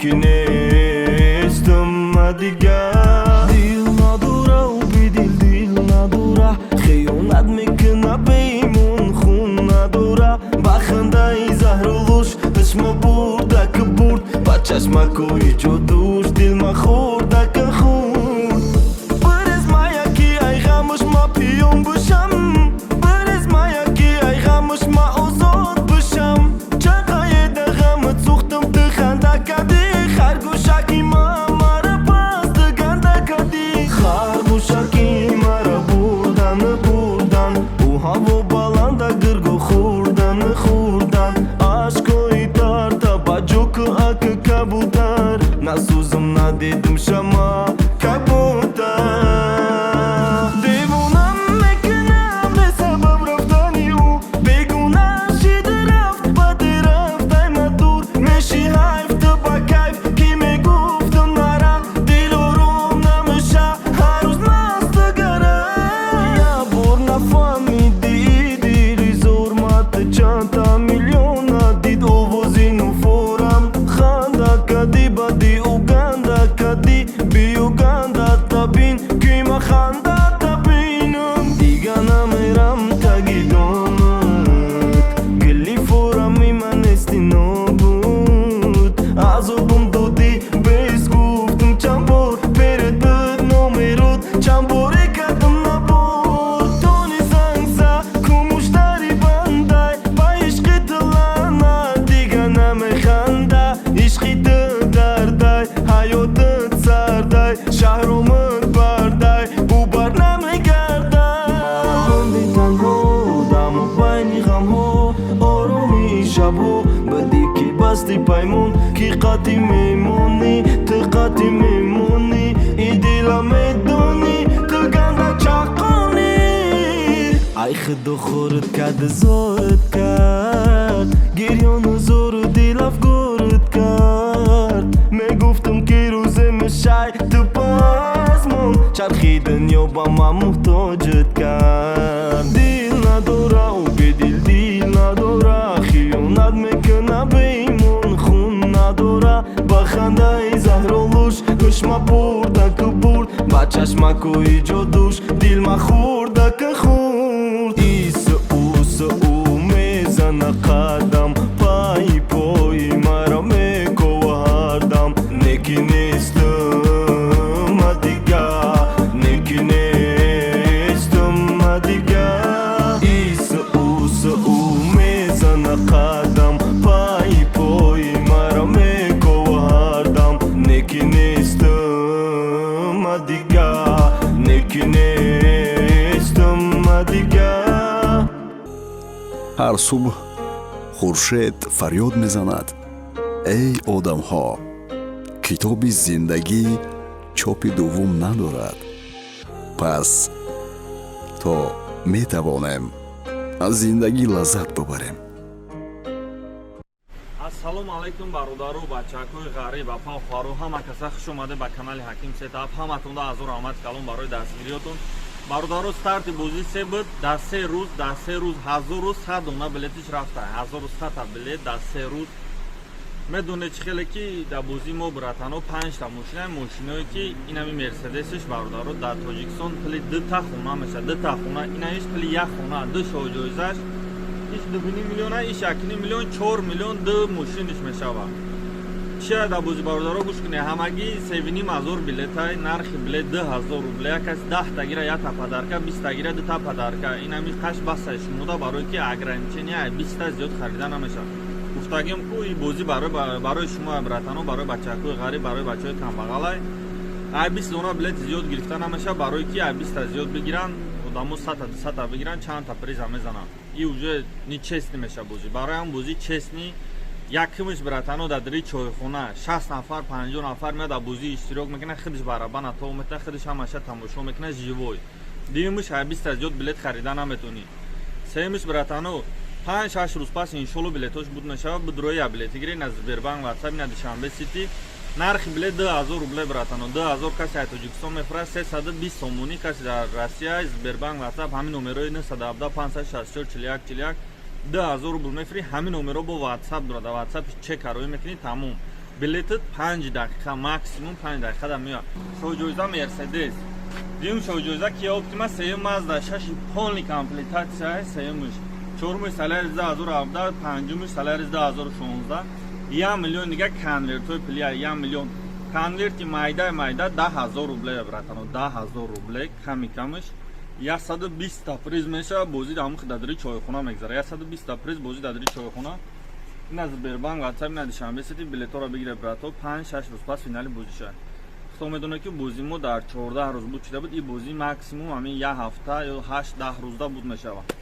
неки нестам дигар. Дил надора у бидил дил надора, хиёнат мекуна беймон хун надора. Ба хандаи заҳрулуш чашма бурда ки бурд, ба чашмакои ҷодуш дил ма хӯрда ки хӯрд. Бирезма яки ай ғамуш ма пиён бушам, бирезма яки ай ғамуш ма озод бушам. Чақаеда ғамат сӯхтам ту ханда кади, харгӯшаки мара паст ганда кади. Харгӯшаки мара бурдан бурдан, бу ҳаво баланда гиргу хӯрдан хӯрдан. Ашкои тарта ба ҷоку аки кабутар, насӯзам надидим шама кабутар. Девонам мекунам бесабаб рафтани ӯ, бегуна шида рафт бади рафтай мадур. Меши ҳайф ту ба кайф ки мегуфтам нара, дил ором намеша ҳаррӯз масту гара. Я бор нафаҳмиди дили зормати чанда миллиона дид овози нуфорам. Ханда кади бади уганда кади, биюганда табин ки ма ханда табинам. Дига намерам таги домат, гилифорами ман нести нобуд. Азобам доди бес гуфтам чанд бор, перед буд номерот чанд боре кардам набор. Тони зангса ку муштари бандай, ба ишқи ту лаънат дига намеханда. Ишқи ту дардай, ҳаётат сардай, шаҳромат бардай, ӯ бар намегардай. Монди танҳо даму байни ғамҳо, ороми шабҳо, бади ки басти паймон ки қати мемонӣ, ту қати мемонӣ. И дила медонӣ ту ганда чақонӣ. Ай худо хӯрд кард зорд кард, гирёну зору дил афгорд кард. Мегуфтам ки рӯзе мешай ту пасмон, чархи дунё ба ман муҳтоҷат кард. Дил надора ӯ бедил дил надора, хиёнат мекуна беймон хун надора. Ба хандаи заҳролуш ҳушма бурда ки бурд, ба чашмакои ҷодуш дил ма хӯрда ки хӯрд. Ису усу ӯ мезана қадам, пайи пои мара мекова ҳардам. Неки нестам дигар, неки нестам дигар. Ису усу ӯ мезана қадам, пайи пои мара мекова ҳардам. Неки нестам дигар, неки нестам дигар. ҳар субҳ хуршед фарёд мезанад: эй одамҳо, китоби зиндагӣ чопи дуввум надорад. пас то метавонем аз зиндагӣ лаззат бубарем. ассалому алайкум бародару бачакои ғариб, апа хӯру ҳама каса хуш омада ба канали Ҳаким Сетап. Ҳаматонда азор омад калом барои дастгириётон. бародару старти бозӣ се буд. Дар се рӯз 1100 дона билетиш рафта. 1100 билет дар се рӯз. медонед чӣ хеле ки дар бозӣ мо буратано 5 та мошиное ки инами мерседесиш бародару дар Тоҷикистон пили 2 та хона меша. 2 та хона инаиш пили 1 хона 2 шоҳҷоизаш иш 2 миллиона иш 1 миллион 4 миллион 2 мошиниш мешавад. чия дар бозӣ бародару гӯш кунед, ҳамагӣ 7500 билетай, нархи билет 2000 рубля. Кас 10 тагира 1 та падарка, 20 тагира 2 та падарка. инами қаш басай шумода барое ки ограничения 20 та зиёд харида намешавад. гуфтагим ку ин бозӣ барои шумо братано, барои бачакои ғариб, барои бачаҳои камбағалай. ай 20 дона билет зиёд гирифта намешавад, барое ки ай 20 та зиёд бигиран, одамо 100 та 200 та бигиран, чанд та приза мезананд. ин уже нечестни мешавад бозӣ. барои ҳам бозӣ честни. якимиш братано дар дили чойхона 60 нафар 50 нафар меяд дар бозӣ иштирок мекунад, худиш бараба натоқ метавонад, худиш ҳамаша тамошо мекунад живой. дуюмиш ай 20 та зиёд билет харида наметавонӣ. сеюмиш братано 5-6 рӯз пас иншолло билетош буд мешавад. будрои я билети гиред на Сбербанк WhatsApp на Душанбе Сити. нархи билет 2000 рубля братано. 2000 каси ай Тоҷикистон мефурад 320 сомонӣ, каси дар Россия Сбербанк WhatsApp ҳамин номерои 917 564 41 41 2000 рубл мефурӣ. ҳамин номеро бо WhatsApp дорад. дар WhatsApp чек кароӣ мекунӣ, тамом. билетит 5 дақиқа максимум 5 дақиқада меояд. Шоҳҷоиза Мерседес, дюйм шоҳҷоиза Kia Optima, сеюм Mazda, шаши полни комплектатсияи сеюмиш, чорумиш Solaris 2017, панҷумиш Solaris 2016, 1 миллион дига конвертои плия 1 миллион. Конверти майда 10,000 рубле братано, 10,000 рубле ками камиш. 120 приз меша бози дар дадри чойхона мегзара. 120 приз бози дадри чойхона. ин аз Сбербанк WhatsApp на Душанбе сити билетора бигире брато 5-6 рӯз пас финали бозӣ шуд. Худо медоне ки бози мо дар 14 рӯз буд шуда буд. ин бози максимум ҳамин 1 ҳафта ё 8-10 рӯзда буд мешавад.